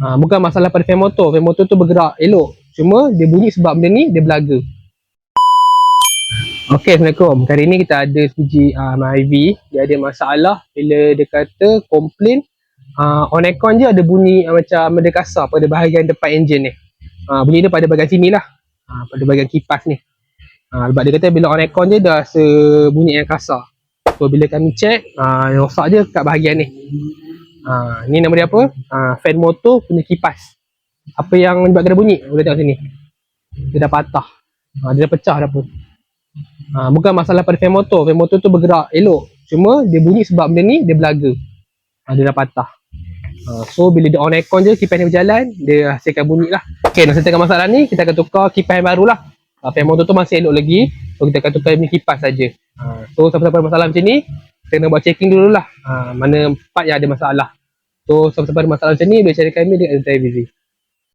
Bukan masalah pada fan motor tu bergerak elok, cuma dia bunyi sebab benda ni dia belaga. Okay, Assalamualaikum. Kali ni kita ada sebiji MyIV. Dia ada masalah bila dia kata komplain on aircon je ada bunyi macam ada kasar pada bahagian depan enjin ni. Bunyi dia pada bahagian sini lah, pada bahagian kipas ni. Sebab dia kata bila on aircon je dah rasa bunyi yang kasar. So bila kami check, rosak je kat bahagian ni. Ni nama dia apa? Fan motor punya kipas. Apa yang menyebabkan dia bunyi? Boleh tengok sini. Dia dah patah. Dia dah pecah dah pun. Bukan masalah pada fan motor tu bergerak elok, cuma dia bunyi sebab benda ni dia belaga. Dia dah patah. So bila dia on aircon je, kipas ni berjalan, dia hasilkan bunyi lah. Okay, nak selesaikan masalah ni, kita akan tukar kipas yang baru lah. Fan motor tu masih elok lagi, so kita akan tukar punya kipas saja. So siapa-siapa ada masalah macam ni, kita kena buat checking dulu lah, mana part yang ada masalah. So siapa-siapa ada masalah macam ni, boleh cari kami dekat Televisi.